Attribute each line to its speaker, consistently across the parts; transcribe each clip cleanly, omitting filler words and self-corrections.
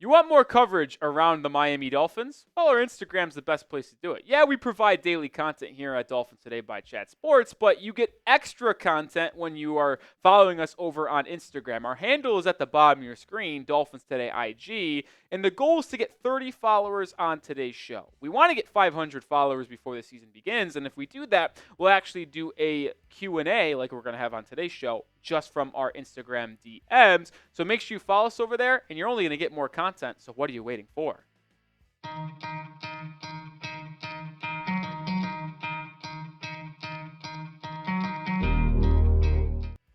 Speaker 1: You want more coverage around the Miami Dolphins? Well, our Instagram's the best place to do it. Yeah, we provide daily content here at Dolphins Today by Chat Sports, but you get extra content when you are following us over on Instagram. Our handle is at the bottom of your screen, Dolphins Today IG, and the goal is to get 30 followers on today's show. We want to get 500 followers before the season begins, and if we do that, we'll actually do a Q&A like we're going to have on today's show just from our Instagram DMs. So make sure you follow us over there, and you're only going to get more content. So what are you waiting for?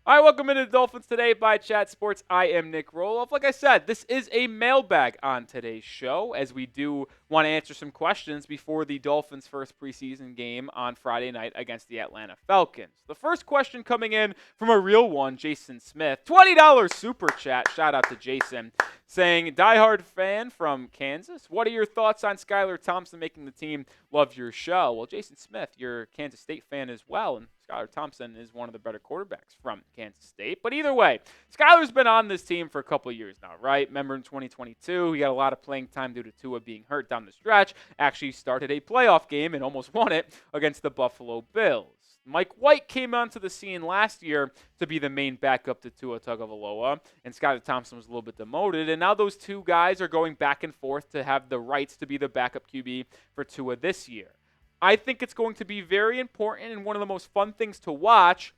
Speaker 1: All right, welcome into Dolphins Today by Chat Sports. I am Nic Rohloff. Like I said, this is a mailbag on today's show, as we do want to answer some questions before the Dolphins' first preseason game on Friday night against the Atlanta Falcons. The first question coming in from a real one, Jason Smith. $20 super chat. Shout out to Jason. Saying, diehard fan from Kansas. What are your thoughts on Skylar Thompson making the team? Love your show. Well, Jason Smith, you're a Kansas State fan as well, and Skylar Thompson is one of the better quarterbacks from Kansas State. But either way, Skylar's been on this team for a couple of years now, right? Remember in 2022, he got a lot of playing time due to Tua being hurt down the stretch. Actually started a playoff game and almost won it against the Buffalo Bills. Mike White came onto the scene last year to be the main backup to Tua Tagovailoa, and Skylar Thompson was a little bit demoted, and now those two guys are going back and forth to have the rights to be the backup QB for Tua this year. I think it's going to be very important, and one of the most fun things to watch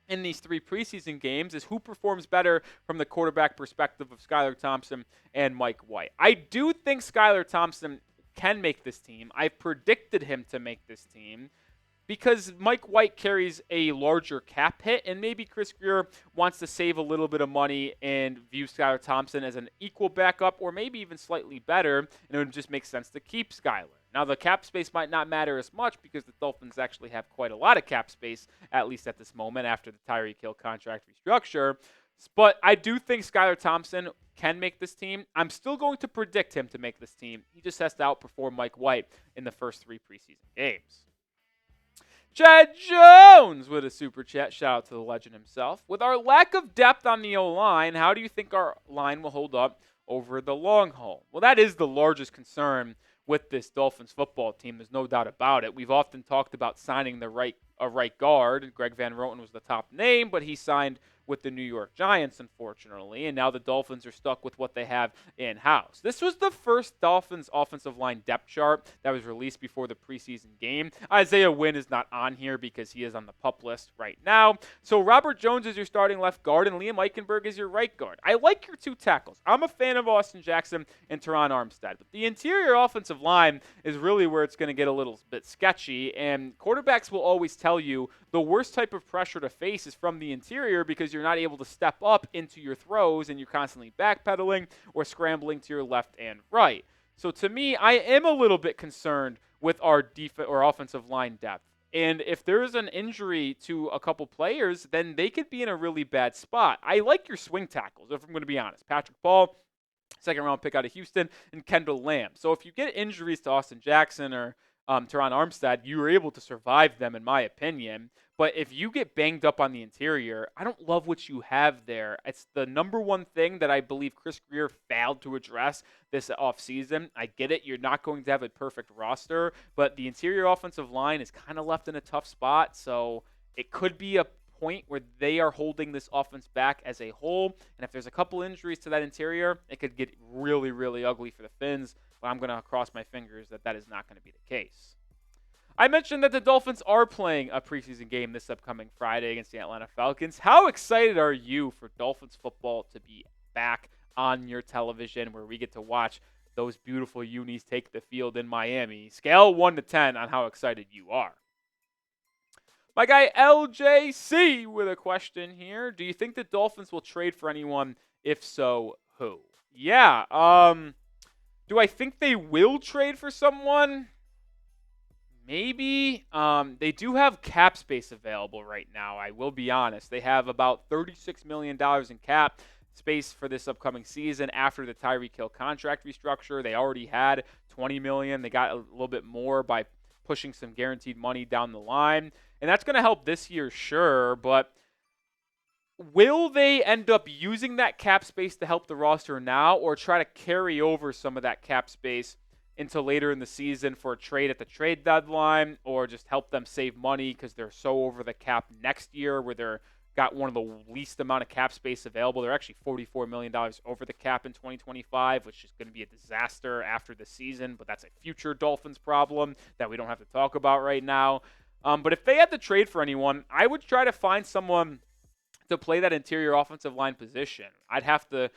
Speaker 1: in these three preseason games is who performs better from the quarterback perspective of Skylar Thompson and Mike White. I do think Skylar Thompson can make this team. I've predicted him to make this team, because Mike White carries a larger cap hit, and maybe Chris Grier wants to save a little bit of money and view Skylar Thompson as an equal backup or maybe even slightly better, and it would just make sense to keep Skylar. Now, the cap space might not matter as much because the Dolphins actually have quite a lot of cap space, at least at this moment, after the Tyreek Hill contract restructure. But I do think Skylar Thompson can make this team. I'm still going to predict him to make this team. He just has to outperform Mike White in the first three preseason games. Chad Jones with a super chat. Shout out to the legend himself. With our lack of depth on the O-line, how do you think our line will hold up over the long haul? Well, that is the largest concern with this Dolphins football team. There's no doubt about it. We've often talked about signing a right guard. Greg Van Roten was the top name, but he signed with the New York Giants, unfortunately, and now the Dolphins are stuck with what they have in-house. This was the first Dolphins offensive line depth chart that was released before the preseason game. Isaiah Wynn is not on here because he is on the PUP list right now. So Robert Jones is your starting left guard, and Liam Eichenberg is your right guard. I like your two tackles. I'm a fan of Austin Jackson and Teron Armstead, but the interior offensive line is really where it's going to get a little bit sketchy, and quarterbacks will always tell you the worst type of pressure to face is from the interior because you're not able to step up into your throws and you're constantly backpedaling or scrambling to your left and right. So to me, I am a little bit concerned with our offensive line depth. And if there's an injury to a couple players, then they could be in a really bad spot. I like your swing tackles, if I'm going to be honest. Patrick Paul, second-round pick out of Houston, and Kendall Lamb. So if you get injuries to Austin Jackson or Teron Armstead, you were able to survive them, in my opinion. But if you get banged up on the interior, I don't love what you have there. It's the number one thing that I believe Chris Grier failed to address this offseason. I get it. You're not going to have a perfect roster, but the interior offensive line is kind of left in a tough spot. So it could be a point where they are holding this offense back as a whole. And if there's a couple injuries to that interior, it could get really, really ugly for the Fins. But I'm going to cross my fingers that that is not going to be the case. I mentioned that the Dolphins are playing a preseason game this upcoming Friday against the Atlanta Falcons. How excited are you for Dolphins football to be back on your television where we get to watch those beautiful unis take the field in Miami? Scale 1 to 10 on how excited you are. My guy LJC with a question here. Do you think the Dolphins will trade for anyone? If so, who? Yeah. Do I think they will trade for someone? Maybe. They do have cap space available right now, I will be honest. They have about $36 million in cap space for this upcoming season after the Tyreek Hill contract restructure. They already had $20 million. They got a little bit more by pushing some guaranteed money down the line. And that's going to help this year, sure, but Will they end up using that cap space to help the roster now, or try to carry over some of that cap space into later in the season for a trade at the trade deadline, or just help them save money because they're so over the cap next year where they're got one of the least amount of cap space available. They're actually $44 million over the cap in 2025, which is going to be a disaster after the season, but that's a future Dolphins problem that we don't have to talk about right now. But if they had to trade for anyone, I would try to find someone to play that interior offensive line position. I'd have to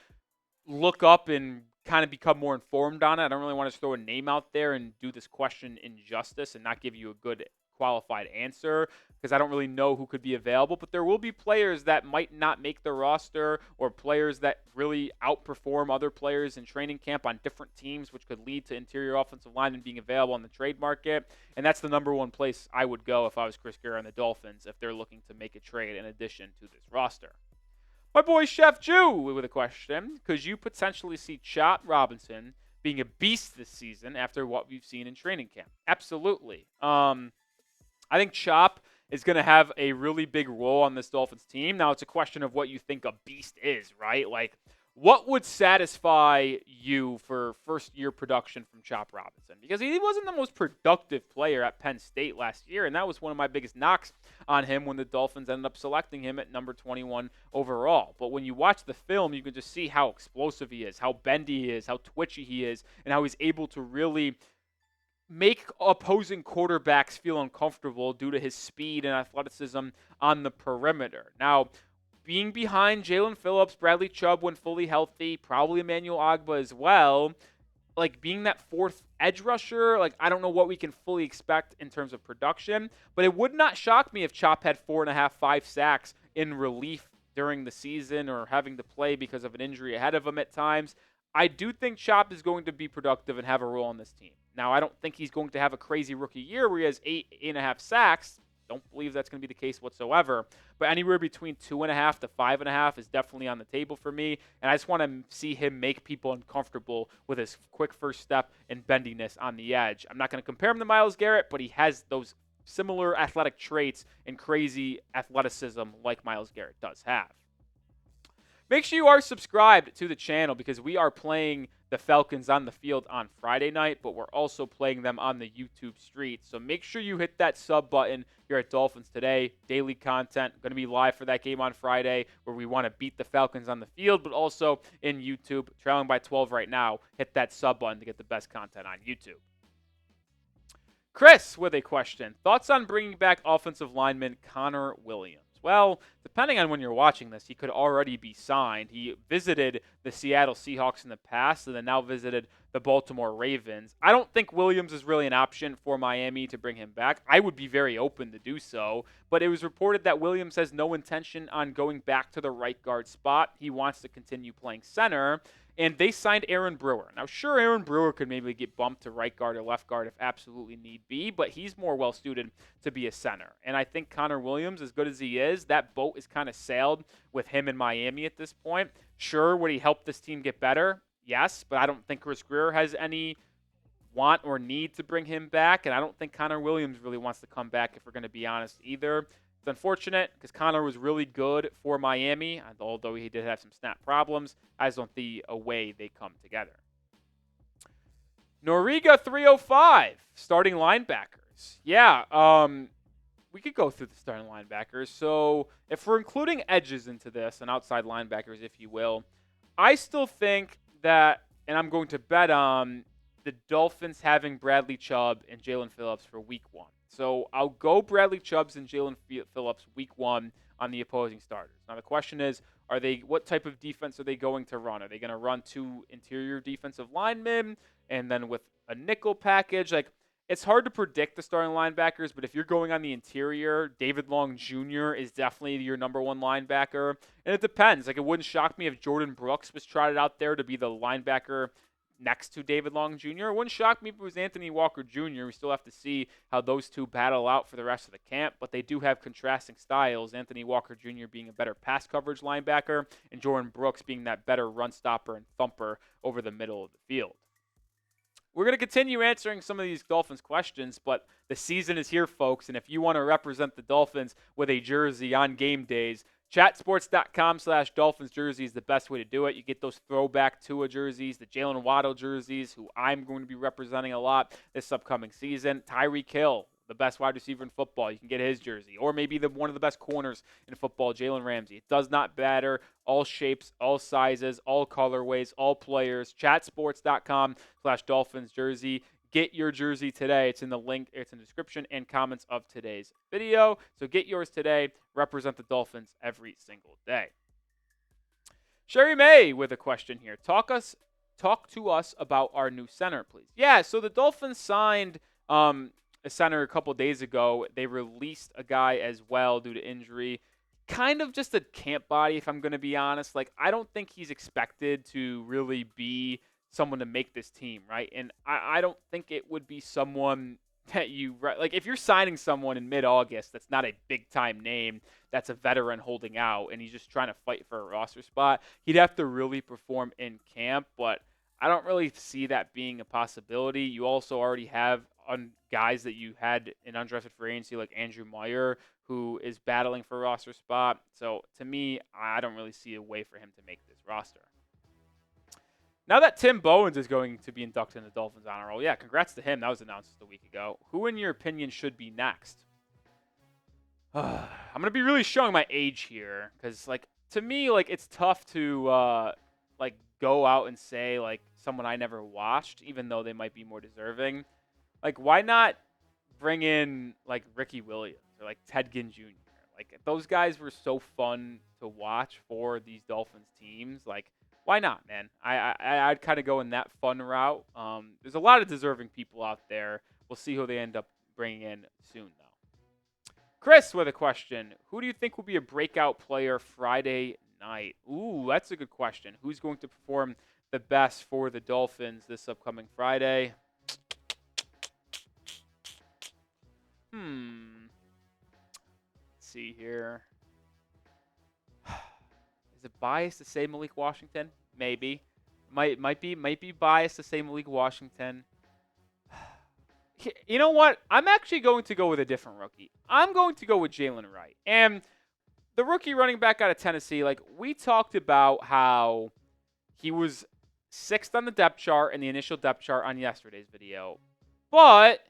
Speaker 1: look up and kind of become more informed on it. I don't really want to throw a name out there and do this question injustice and not give you a good qualified answer because I don't really know who could be available, but there will be players that might not make the roster or players that really outperform other players in training camp on different teams, which could lead to interior offensive linemen being available on the trade market. And that's the number one place I would go if I was Chris Grier on the Dolphins if they're looking to make a trade in addition to this roster. My boy Chef Jew with a question. Could you potentially see Chop Robinson being a beast this season after what we've seen in training camp? Absolutely. I think Chop is going to have a really big role on this Dolphins team. Now, it's a question of what you think a beast is, right? Like, what would satisfy you for first-year production from Chop Robinson? Because he wasn't the most productive player at Penn State last year, and that was one of my biggest knocks on him when the Dolphins ended up selecting him at number 21 overall. But when you watch the film, you can just see how explosive he is, how bendy he is, how twitchy he is, and how he's able to really make opposing quarterbacks feel uncomfortable due to his speed and athleticism on the perimeter. Now, being behind Jalen Phillips, Bradley Chubb when fully healthy, probably Emmanuel Ogbah as well, like being that fourth edge rusher, like I don't know what we can fully expect in terms of production, but it would not shock me if Chop had 4.5, 5 sacks in relief during the season or having to play because of an injury ahead of him at times. I do think Chop is going to be productive and have a role on this team. Now, I don't think he's going to have a crazy rookie year where he has 8.5 sacks. Don't believe that's going to be the case whatsoever. But anywhere between 2.5 to 5.5 is definitely on the table for me. And I just want to see him make people uncomfortable with his quick first step and bendiness on the edge. I'm not going to compare him to Myles Garrett, but he has those similar athletic traits and crazy athleticism like Myles Garrett does have. Make sure you are subscribed to the channel because we are playing the Falcons on the field on Friday night, but we're also playing them on the YouTube street. So make sure you hit that sub button here at Dolphins Today. Daily content. Going to be live for that game on Friday where we want to beat the Falcons on the field, but also in YouTube. Trailing by 12 right now. Hit that sub button to get the best content on YouTube. Chris with a question. Thoughts on bringing back offensive lineman Connor Williams? Well, depending on when you're watching this, he could already be signed. He visited the Seattle Seahawks in the past and then now visited the Baltimore Ravens. I don't think Williams is really an option for Miami to bring him back. I would be very open to do so, but it was reported that Williams has no intention on going back to the right guard spot. He wants to continue playing center. And they signed Aaron Brewer. Now, sure, Aaron Brewer could maybe get bumped to right guard or left guard if absolutely need be, but he's more well-suited to be a center. And I think Connor Williams, as good as he is, that boat is kind of sailed with him in Miami at this point. Sure, would he help this team get better? Yes, but I don't think Chris Grier has any want or need to bring him back, and I don't think Connor Williams really wants to come back, if we're going to be honest, either. It's unfortunate because Connor was really good for Miami, although he did have some snap problems. I just don't see a way they come together. Noriga 305, starting linebackers. Yeah, we could go through the starting linebackers. So if we're including edges into this and outside linebackers, if you will, I still think that, and I'm going to bet on the Dolphins having Bradley Chubb and Jalen Phillips for week 1. So I'll go Bradley Chubbs and Jalen Phillips week 1 on the opposing starters. Now the question is, what type of defense are they going to run? Are they going to run 2 interior defensive linemen and then with a nickel package? Like, it's hard to predict the starting linebackers, but if you're going on the interior, David Long Jr. is definitely your number 1 linebacker. And it depends. Like, it wouldn't shock me if Jordan Brooks was trotted out there to be the linebacker next to David Long Jr. It wouldn't shock me if it was Anthony Walker Jr. We still have to see how those two battle out for the rest of the camp, but they do have contrasting styles. Anthony Walker Jr. being a better pass coverage linebacker and Jordan Brooks being that better run stopper and thumper over the middle of the field. We're going to continue answering some of these Dolphins questions, but the season is here, folks, and if you want to represent the Dolphins with a jersey on game days, Chatsports.com/Dolphins jersey is the best way to do it. You get those throwback Tua jerseys, the Jalen Waddle jerseys, who I'm going to be representing a lot this upcoming season. Tyreek Hill, the best wide receiver in football. You can get his jersey. Or maybe one of the best corners in football, Jalen Ramsey. It does not matter. All shapes, all sizes, all colorways, all players. Chatsports.com/Dolphins jersey. Get your jersey today. It's in the link. It's in the description and comments of today's video. So get yours today. Represent the Dolphins every single day. Sherry May with a question here. Talk to us about our new center, please. Yeah, so the Dolphins signed a center a couple days ago. They released a guy as well due to injury. Kind of just a camp body, if I'm going to be honest. Like, I don't think he's expected to really be someone to make this team, right? And I don't think it would be someone that like, if you're signing someone in mid-August that's not a big-time name, that's a veteran holding out, and he's just trying to fight for a roster spot, he'd have to really perform in camp, but I don't really see that being a possibility. You also already have guys that you had in undrafted free agency, like Andrew Meyer, who is battling for a roster spot. So, to me, I don't really see a way for him to make this roster. Now that Tim Bowens is going to be inducted in the Dolphins honor roll, yeah, congrats to him. That was announced just a week ago. Who, in your opinion, should be next? I'm going to be really showing my age here because, like, to me, like, it's tough to, like, go out and say, like, someone I never watched, even though they might be more deserving. Like, why not bring in, like, Ricky Williams or, like, Ted Ginn Jr.? Like, those guys were so fun to watch for these Dolphins teams. Like, why not, man? I'd kind of go in that fun route. There's a lot of deserving people out there. We'll see who they end up bringing in soon, though. Chris with a question. Who do you think will be a breakout player Friday night? Ooh, that's a good question. Who's going to perform the best for the Dolphins this upcoming Friday? Let's see here. Is it biased to say Malik Washington? Maybe. Might be biased to say Malik Washington. You know what? I'm actually going to go with a different rookie. I'm going to go with Jalen Wright. And the rookie running back out of Tennessee, like, we talked about how he was 6th on the depth chart in the initial depth chart on yesterday's video. But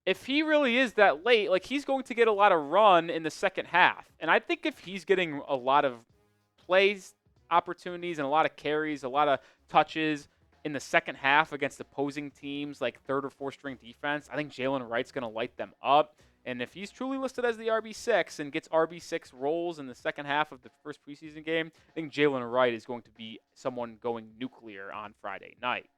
Speaker 1: if he really is that late, like, he's going to get a lot of run in the second half. And I think if he's getting a lot of plays, opportunities, and a lot of carries, a lot of touches in the second half against opposing teams like third or fourth string defense, I think Jalen Wright's going to light them up. And if he's truly listed as the RB6 and gets RB6 roles in the second half of the first preseason game, I think Jalen Wright is going to be someone going nuclear on Friday night.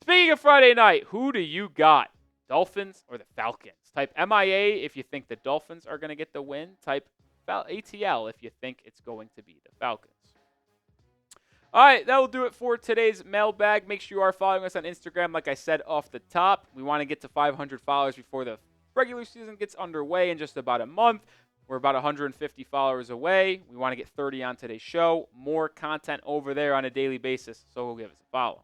Speaker 1: Speaking of Friday night, who do you got? Dolphins or the Falcons? Type MIA if you think the Dolphins are going to get the win. Type ATL if you think it's going to be the Falcons. All right, that will do it for today's mailbag. Make sure you are following us on Instagram, like I said off the top. We want to get to 500 followers before the regular season gets underway in just about a month. We're about 150 followers away. We want to get 30 on today's show. More content over there on a daily basis, so go give us a follow.